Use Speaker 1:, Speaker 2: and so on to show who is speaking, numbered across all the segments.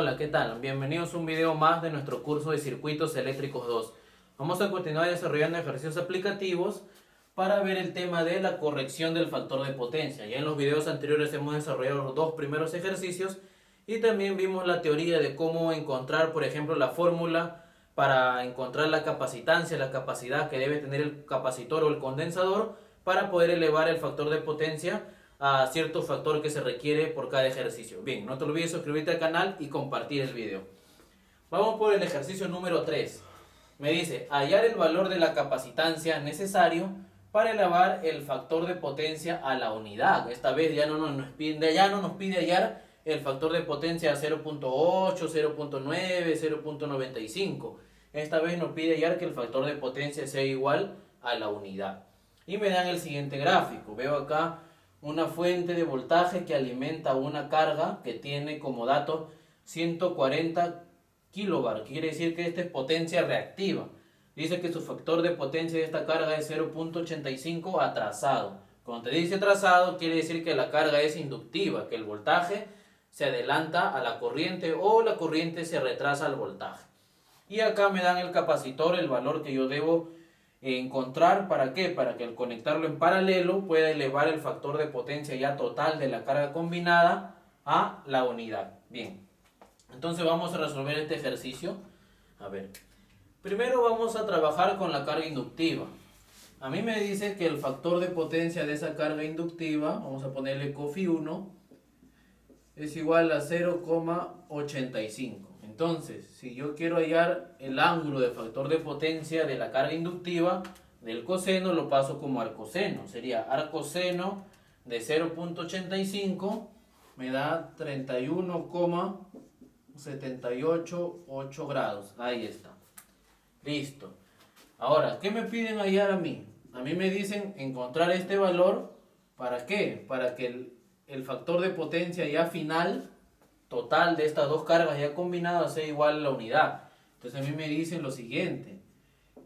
Speaker 1: Hola, ¿qué tal? Bienvenidos a un video más de nuestro curso de Circuitos Eléctricos 2. Vamos a continuar desarrollando ejercicios aplicativos para ver el tema de la corrección del factor de potencia. Ya en los videos anteriores hemos desarrollado los dos primeros ejercicios y también vimos la teoría de cómo encontrar, por ejemplo, la fórmula para encontrar la capacitancia, la capacidad que debe tener el capacitor o el condensador para poder elevar el factor de potencia a cierto factor que se requiere por cada ejercicio. Bien, no te olvides suscribirte al canal y compartir el video. Vamos por el ejercicio número 3. Me dice, hallar el valor de la capacitancia necesario para elevar el factor de potencia a la unidad. Esta vez ya no nos pide hallar el factor de potencia a 0.8, 0.9, 0.95. Esta vez nos pide hallar que el factor de potencia sea igual a la unidad. Y me dan el siguiente gráfico. Veo acá una fuente de voltaje que alimenta una carga que tiene como dato 140 kilobar. Quiere decir que esta es potencia reactiva. Dice que su factor de potencia de esta carga es 0.85 atrasado. Cuando te dice atrasado, quiere decir que la carga es inductiva, que el voltaje se adelanta a la corriente o la corriente se retrasa al voltaje. Y acá me dan el capacitor, el valor que yo debo encontrar. ¿Para qué? Para que al conectarlo en paralelo pueda elevar el factor de potencia ya total de la carga combinada a la unidad. Bien, entonces vamos a resolver este ejercicio. A ver, primero vamos a trabajar con la carga inductiva. A mí me dice que el factor de potencia de esa carga inductiva, vamos a ponerle cofi 1, es igual a 0,85. Entonces, si yo quiero hallar el ángulo de factor de potencia de la carga inductiva del coseno, lo paso como arcoseno. Sería arcoseno de 0.85 me da 31,788 grados. Ahí está. Listo. Ahora, ¿qué me piden hallar a mí? A mí me dicen encontrar este valor. ¿Para qué? Para que el factor de potencia ya final total de estas dos cargas ya combinadas sea igual a la unidad. Entonces a mí me dicen lo siguiente,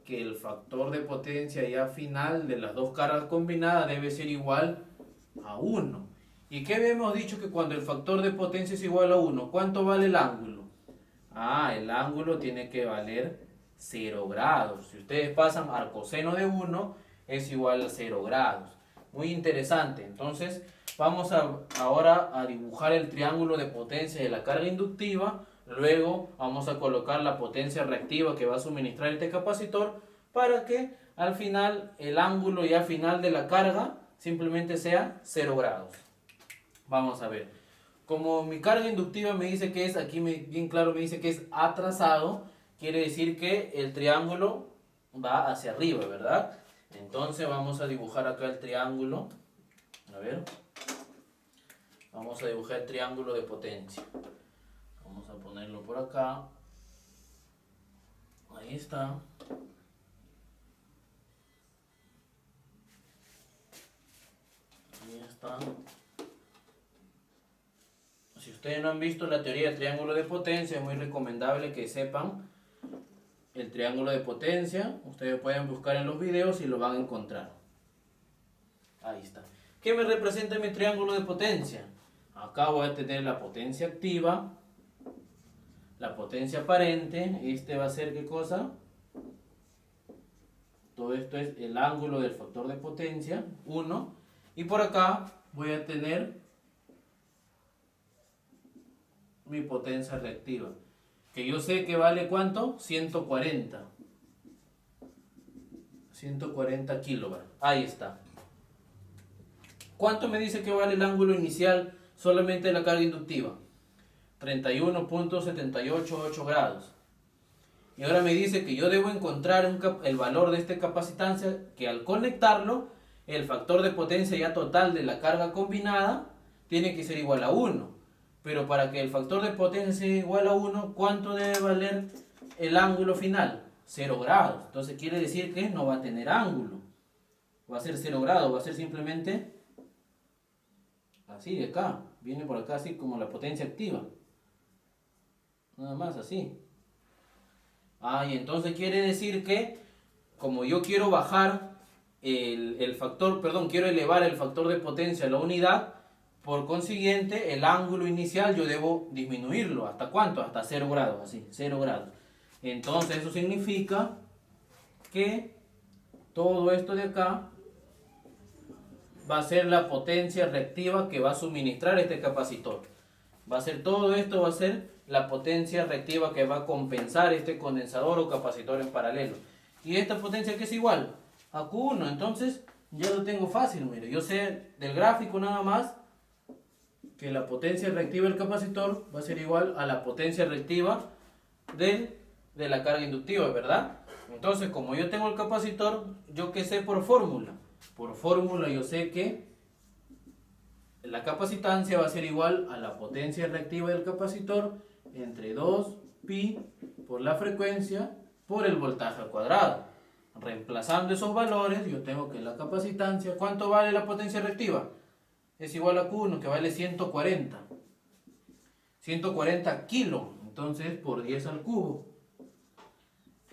Speaker 1: que el factor de potencia ya final de las dos cargas combinadas debe ser igual a 1. ¿Y qué habíamos dicho? Que cuando el factor de potencia es igual a 1, ¿cuánto vale el ángulo? El ángulo tiene que valer 0 grados. Si ustedes pasan arcoseno de 1 es igual a 0 grados. Muy interesante. Entonces vamos ahora a dibujar el triángulo de potencia de la carga inductiva. Luego vamos a colocar la potencia reactiva que va a suministrar este capacitor para que al final el ángulo ya final de la carga simplemente sea 0 grados. Vamos a ver. Como mi carga inductiva me dice que es, aquí bien claro me dice que es atrasado, quiere decir que el triángulo va hacia arriba, ¿verdad? Entonces vamos a dibujar acá el triángulo. A ver. Vamos a dibujar el triángulo de potencia. Vamos a ponerlo por acá. Ahí está. Ahí está. Si ustedes no han visto la teoría del triángulo de potencia, es muy recomendable que sepan el triángulo de potencia. Ustedes pueden buscar en los videos y lo van a encontrar. Ahí está. ¿Qué me representa mi triángulo de potencia? Acá voy a tener la potencia activa, la potencia aparente. Este va a ser ¿qué cosa? Todo esto es el ángulo del factor de potencia, 1. Y por acá voy a tener mi potencia reactiva, que yo sé que vale ¿cuánto? 140 kilobar. Ahí está. ¿Cuánto me dice que vale el ángulo inicial solamente de la carga inductiva? 31,788 grados. Y ahora me dice que yo debo encontrar el valor de esta capacitancia, que al conectarlo, el factor de potencia ya total de la carga combinada tiene que ser igual a 1. Pero para que el factor de potencia sea igual a 1, ¿cuánto debe valer el ángulo final? 0 grados. Entonces quiere decir que no va a tener ángulo. Va a ser 0 grados, va a ser simplemente así de acá. Viene por acá así como la potencia activa. Nada más así. Y entonces quiere decir que como yo quiero bajar quiero elevar el factor de potencia a la unidad, Por consiguiente, el ángulo inicial yo debo disminuirlo. ¿Hasta cuánto? Hasta 0 grados, así, 0 grados. Entonces eso significa que todo esto de acá va a ser la potencia reactiva que va a suministrar este capacitor. Va a ser todo esto, va a ser la potencia reactiva que va a compensar este condensador o capacitor en paralelo. Y esta potencia que es igual a Q1, entonces ya lo tengo fácil, mire. Yo sé del gráfico nada más que la potencia reactiva del capacitor va a ser igual a la potencia reactiva de la carga inductiva, ¿verdad? Entonces, como yo tengo el capacitor, ¿yo qué sé por fórmula? Por fórmula yo sé que la capacitancia va a ser igual a la potencia reactiva del capacitor entre 2pi por la frecuencia por el voltaje al cuadrado. Reemplazando esos valores, yo tengo que la capacitancia, ¿cuánto vale la potencia reactiva? Es igual a Q1, que vale 140. 140 kilos, entonces por 10 al cubo.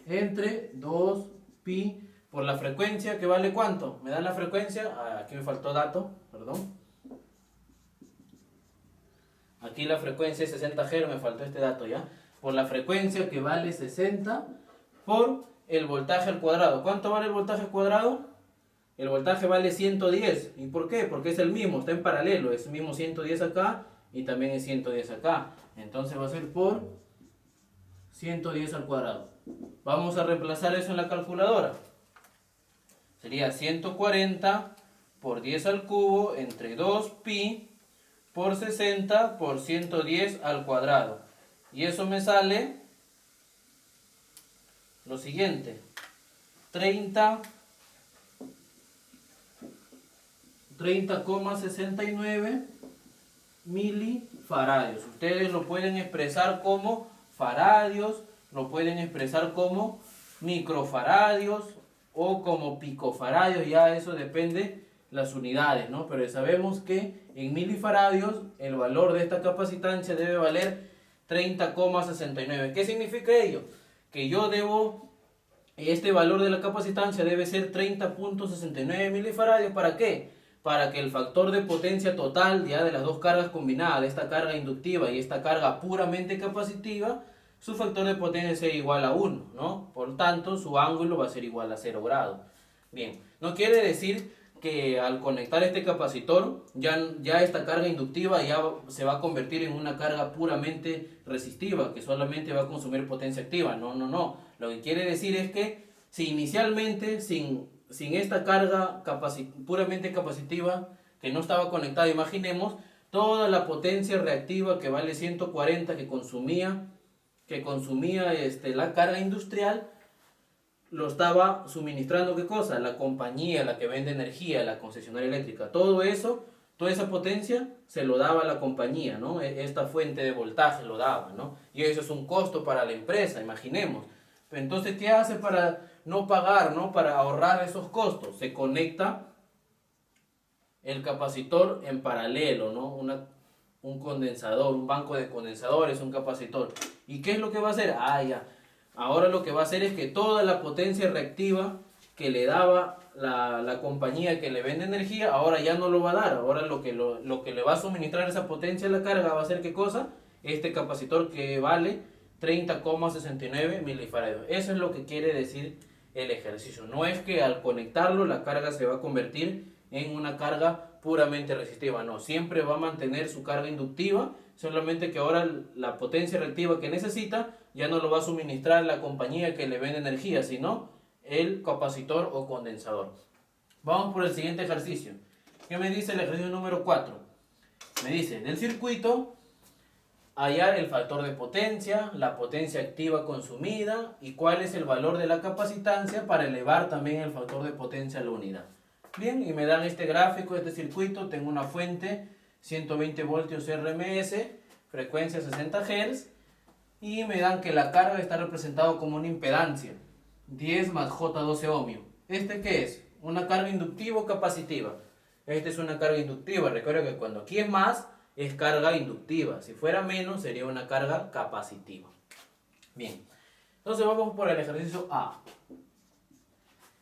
Speaker 1: Entre 2pi por la frecuencia, que vale ¿cuánto? ¿Me dan la frecuencia? Aquí me faltó dato, perdón. Aquí la frecuencia es 60 Hz, me faltó este dato ya. Por la frecuencia que vale 60 por el voltaje al cuadrado. ¿Cuánto vale el voltaje al cuadrado? El voltaje vale 110. ¿Y por qué? Porque es el mismo, está en paralelo. Es el mismo 110 acá y también es 110 acá. Entonces va a ser por 110 al cuadrado. Vamos a reemplazar eso en la calculadora. Sería 140 por 10 al cubo entre 2pi por 60 por 110 al cuadrado. Y eso me sale lo siguiente. 30,69 milifaradios. Ustedes lo pueden expresar como faradios, lo pueden expresar como microfaradios o como picofaradios, ya eso depende las unidades, ¿no? Pero sabemos que en milifaradios el valor de esta capacitancia debe valer 30,69. ¿Qué significa ello? Que yo debo, este valor de la capacitancia debe ser 30,69 milifaradios. ¿Para qué? Para que el factor de potencia total ya de las dos cargas combinadas, de esta carga inductiva y esta carga puramente capacitiva, su factor de potencia sea igual a 1, ¿no? Por tanto, su ángulo va a ser igual a 0 grados. Bien, no quiere decir que al conectar este capacitor, ya esta carga inductiva ya se va a convertir en una carga puramente resistiva, que solamente va a consumir potencia activa. No, no, no. Lo que quiere decir es que si inicialmente, sin esta carga puramente capacitiva, que no estaba conectada, imaginemos, toda la potencia reactiva que vale 140 que consumía la carga industrial, lo estaba suministrando, ¿qué cosa? La compañía, la que vende energía, la concesionaria eléctrica. Todo eso, toda esa potencia se lo daba a la compañía, ¿no? Esta fuente de voltaje lo daba, ¿no? Y eso es un costo para la empresa, imaginemos. Entonces, ¿qué hace para no pagar, ¿no? Para ahorrar esos costos? Se conecta el capacitor en paralelo, ¿no? Un condensador, un banco de condensadores, un capacitor. ¿Y qué es lo que va a hacer? Ya. Ahora lo que va a hacer es que toda la potencia reactiva que le daba la compañía que le vende energía, ahora ya no lo va a dar. Ahora lo que le va a suministrar esa potencia a la carga va a ser ¿qué cosa? Este capacitor que vale 30,69 milifaradios. Eso es lo que quiere decir el ejercicio. No es que al conectarlo la carga se va a convertir en una carga puramente resistiva. No, siempre va a mantener su carga inductiva, solamente que ahora la potencia reactiva que necesita ya no lo va a suministrar la compañía que le vende energía, sino el capacitor o condensador. Vamos por el siguiente ejercicio. ¿Qué me dice el ejercicio número 4? Me dice, del circuito, hallar el factor de potencia, la potencia activa consumida y cuál es el valor de la capacitancia para elevar también el factor de potencia a la unidad. Bien, y me dan este gráfico de este circuito. Tengo una fuente 120 voltios RMS, frecuencia 60 Hz, y me dan que la carga está representada como una impedancia 10 más J12 ohmio. ¿Este qué es? ¿Una carga inductiva o capacitiva? Esta es una carga inductiva. Recuerda que cuando aquí es más, es carga inductiva. Si fuera menos, sería una carga capacitiva. Bien, entonces vamos por el ejercicio A.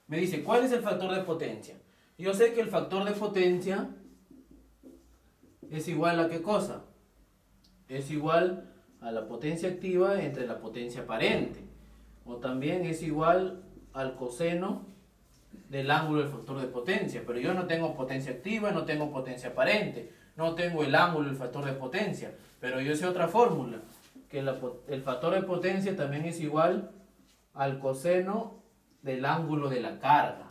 Speaker 1: Me dice, ¿cuál es el factor de potencia? Yo sé que el factor de potencia es igual a ¿qué cosa? Es igual a la potencia activa entre la potencia aparente. O también es igual al coseno del ángulo del factor de potencia. Pero yo no tengo potencia activa, no tengo potencia aparente, no tengo el ángulo del factor de potencia. Pero yo sé otra fórmula, que el factor de potencia también es igual al coseno del ángulo de la carga.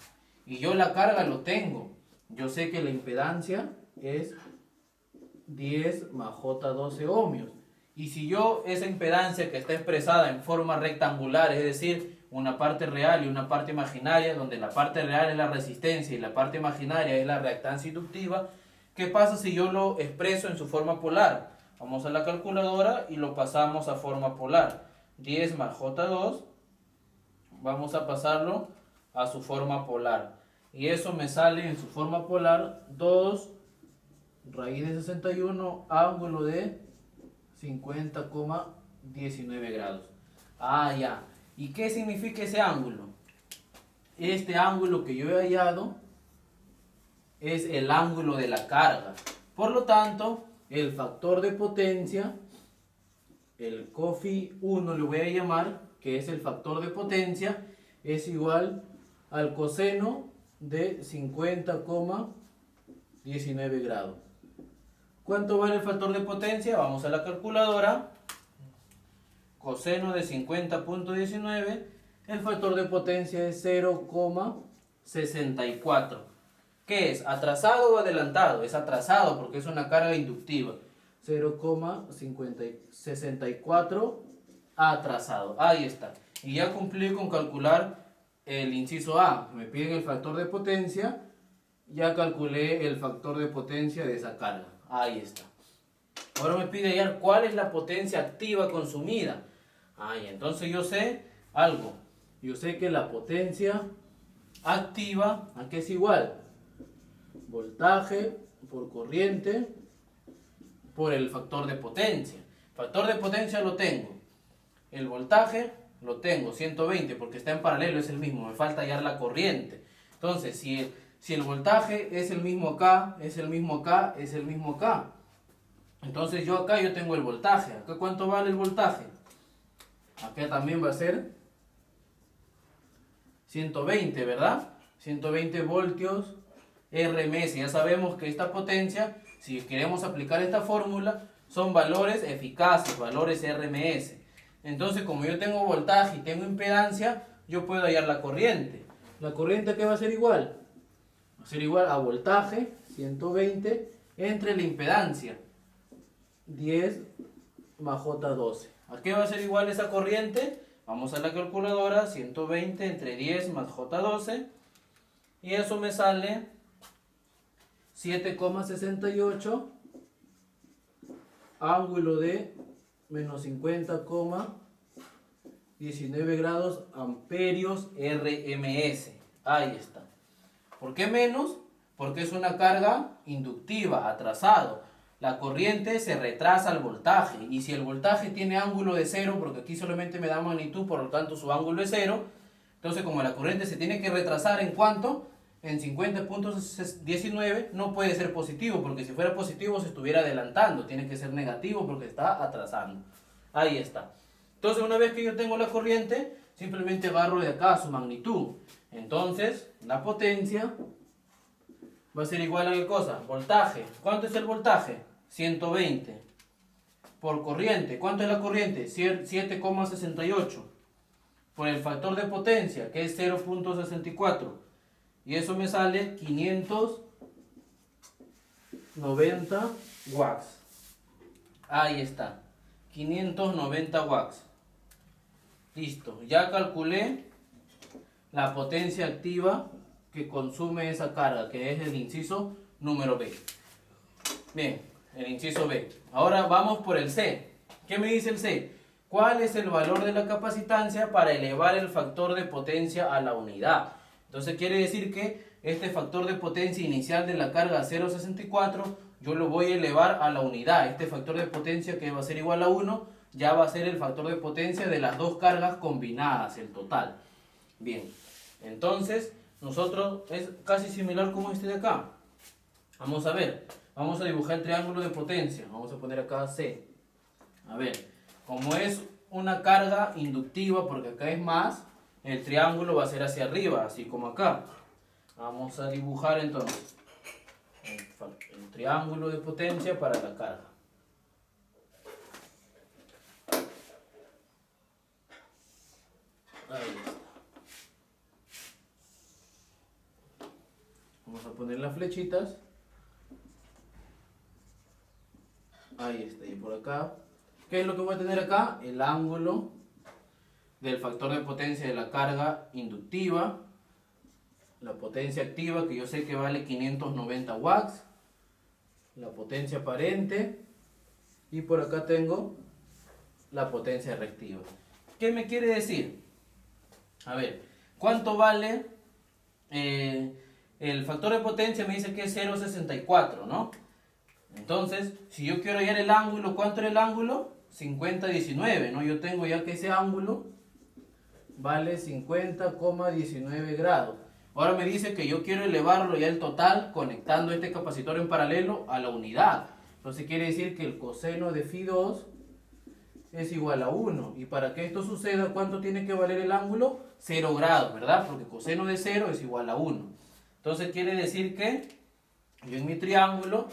Speaker 1: Y yo la carga lo tengo. Yo sé que la impedancia es 10 más J12 ohmios. Y si yo esa impedancia que está expresada en forma rectangular, es decir, una parte real y una parte imaginaria, donde la parte real es la resistencia y la parte imaginaria es la reactancia inductiva, ¿qué pasa si yo lo expreso en su forma polar? Vamos a la calculadora y lo pasamos a forma polar. 10 más J2, vamos a pasarlo a su forma polar. Y eso me sale en su forma polar 2 raíz de 61 ángulo de 50,19 grados. Ah, ya. ¿Y qué significa ese ángulo? Este ángulo que yo he hallado es el ángulo de la carga. Por lo tanto, el factor de potencia, el COFI 1 le voy a llamar, que es el factor de potencia, es igual al coseno de 50,19 grados. ¿Cuánto vale el factor de potencia? Vamos a la calculadora. Coseno de 50,19. El factor de potencia es 0,64. ¿Qué es? ¿Atrasado o adelantado? Es atrasado porque es una carga inductiva. 0,64 atrasado. Ahí está. Y ya cumplí con calcular el inciso A. Me piden el factor de potencia. Ya calculé el factor de potencia de esa carga. Ahí está. Ahora me pide hallar cuál es la potencia activa consumida. Ahí, entonces yo sé algo. Yo sé que la potencia activa, ¿a qué es igual? Voltaje por corriente por el factor de potencia. Factor de potencia lo tengo. El voltaje lo tengo, 120, porque está en paralelo, es el mismo. Me falta hallar la corriente. Entonces, si el voltaje es el mismo acá, es el mismo acá, es el mismo acá. Entonces yo acá tengo el voltaje. ¿Acá cuánto vale el voltaje? Acá también va a ser 120, ¿verdad? 120 voltios RMS. Ya sabemos que esta potencia, si queremos aplicar esta fórmula, son valores eficaces, valores RMS. Entonces, como yo tengo voltaje y tengo impedancia, yo puedo hallar la corriente. ¿La corriente qué va a ser igual? Va a ser igual a voltaje, 120, entre la impedancia, 10 más J12. ¿A qué va a ser igual esa corriente? Vamos a la calculadora, 120 entre 10 más J12. Y eso me sale 7,68 ángulo de menos 50,19 grados amperios RMS. Ahí está. ¿Por qué menos? Porque es una carga inductiva, atrasado. La corriente se retrasa al voltaje. Y si el voltaje tiene ángulo de 0, porque aquí solamente me da magnitud, por lo tanto su ángulo es 0. Entonces, como la corriente se tiene que retrasar en cuánto, en 50,19, no puede ser positivo, porque si fuera positivo se estuviera adelantando. Tiene que ser negativo porque está atrasando. Ahí está. Entonces, una vez que yo tengo la corriente, simplemente agarro de acá su magnitud. Entonces, la potencia va a ser igual a ¿qué cosa? Voltaje. ¿Cuánto es el voltaje? 120. Por corriente. ¿Cuánto es la corriente? 7,68. Por el factor de potencia, que es 0,64. Y eso me sale 590 watts. Ahí está. 590 watts. Listo. Ya calculé la potencia activa que consume esa carga, que es el inciso número B. Bien, el inciso B. Ahora vamos por el C. ¿Qué me dice el C? ¿Cuál es el valor de la capacitancia para elevar el factor de potencia a la unidad? Entonces quiere decir que este factor de potencia inicial de la carga 0,64 yo lo voy a elevar a la unidad. Este factor de potencia, que va a ser igual a 1, ya va a ser el factor de potencia de las dos cargas combinadas, el total. Bien, entonces nosotros es casi similar como este de acá. Vamos a ver, Vamos a dibujar el triángulo de potencia. Vamos a poner acá C. A ver, como es una carga inductiva, porque acá es más, el triángulo va a ser hacia arriba, así como acá. Vamos a dibujar entonces el triángulo de potencia para la carga. Ahí está. Vamos a poner las flechitas. Ahí está, y por acá. ¿Qué es lo que voy a tener acá? El ángulo del factor de potencia de la carga inductiva. La potencia activa, que yo sé que vale 590 watts. La potencia aparente. Y por acá tengo la potencia reactiva. ¿Qué me quiere decir? A ver, ¿cuánto vale el factor de potencia? Me dice que es 0,64, ¿no? Entonces, si yo quiero hallar el ángulo, ¿cuánto era el ángulo? 50,19, ¿no? Yo tengo ya que ese ángulo vale 50,19 grados. Ahora me dice que yo quiero elevarlo ya el total conectando este capacitor en paralelo a la unidad. Entonces quiere decir que el coseno de Φ2 es igual a 1. Y para que esto suceda, ¿cuánto tiene que valer el ángulo? 0 grados, ¿verdad? Porque coseno de 0 es igual a 1. Entonces quiere decir que yo en mi triángulo,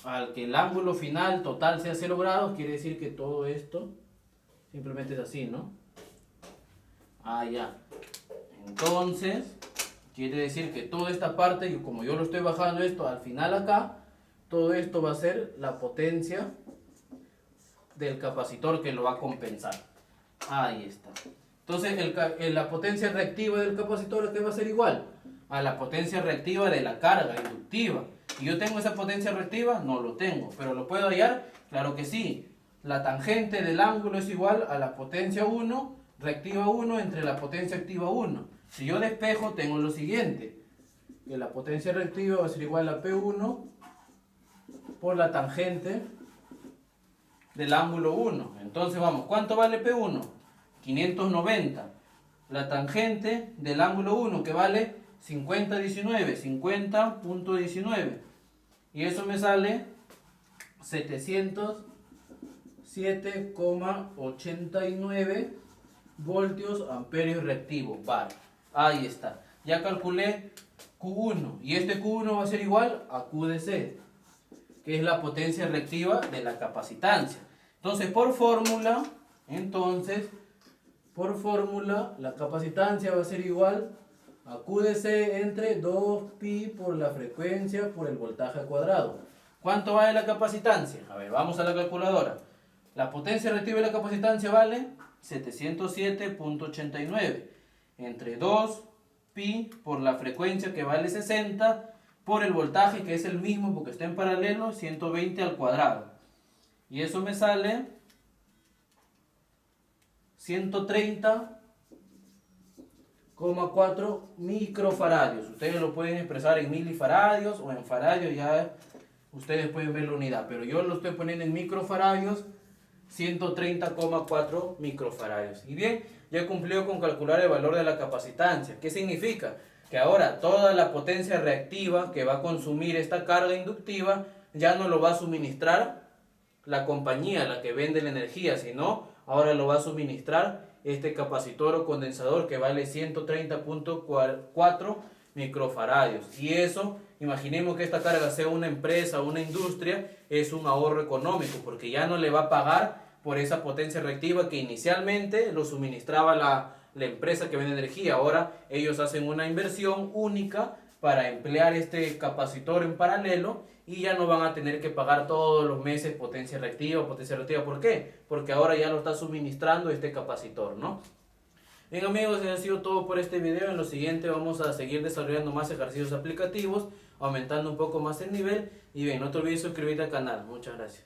Speaker 1: al que el ángulo final total sea 0 grados, quiere decir que todo esto simplemente es así, ¿no? Ah, ya. Entonces, quiere decir que toda esta parte, y como yo lo estoy bajando esto al final acá, todo esto va a ser la potencia del capacitor que lo va a compensar. Ahí está. Entonces, la potencia reactiva del capacitor, ¿qué va a ser igual? A la potencia reactiva de la carga inductiva. ¿Y yo tengo esa potencia reactiva? No lo tengo. ¿Pero lo puedo hallar? Claro que sí. La tangente del ángulo es igual a la potencia 1, reactiva 1, entre la potencia activa 1. Si yo despejo, tengo lo siguiente. Que la potencia reactiva va a ser igual a P1 por la tangente del ángulo 1. Entonces vamos, ¿cuánto vale P1? 590. La tangente del ángulo 1, que vale 50,19, 50,19. Y eso me sale 707,89 voltios amperios reactivo, var. Ahí está. Ya calculé Q1. Y este Q1 va a ser igual a Q de C, que es la potencia reactiva de la capacitancia. Entonces, por fórmula, la capacitancia va a ser igual a Q de C entre 2pi por la frecuencia por el voltaje al cuadrado. ¿Cuánto vale la capacitancia? A ver, vamos a la calculadora. La potencia reactiva de la capacitancia vale 707,89 entre 2pi por la frecuencia, que vale 60, por el voltaje, que es el mismo porque está en paralelo, 120 al cuadrado. Y eso me sale 130,4 microfaradios. Ustedes lo pueden expresar en milifaradios o en faradios, ya ustedes pueden ver la unidad, pero yo lo estoy poniendo en microfaradios, 130,4 microfaradios. Y bien, ya he cumplido con calcular el valor de la capacitancia. ¿Qué significa? Que ahora toda la potencia reactiva que va a consumir esta carga inductiva ya no lo va a suministrar la compañía, la que vende la energía, sino ahora lo va a suministrar este capacitor o condensador, que vale 130,4 microfaradios. Y eso, imaginemos que esta carga sea una empresa o una industria, es un ahorro económico, porque ya no le va a pagar por esa potencia reactiva que inicialmente lo suministraba la empresa que vende energía. Ahora ellos hacen una inversión única para emplear este capacitor en paralelo y ya no van a tener que pagar todos los meses potencia reactiva. ¿Por qué? Porque ahora ya lo está suministrando este capacitor, ¿no? Bien amigos, eso ha sido todo por este video. En lo siguiente vamos a seguir desarrollando más ejercicios aplicativos, aumentando un poco más el nivel. Y bien, no te olvides suscribirte al canal. Muchas gracias.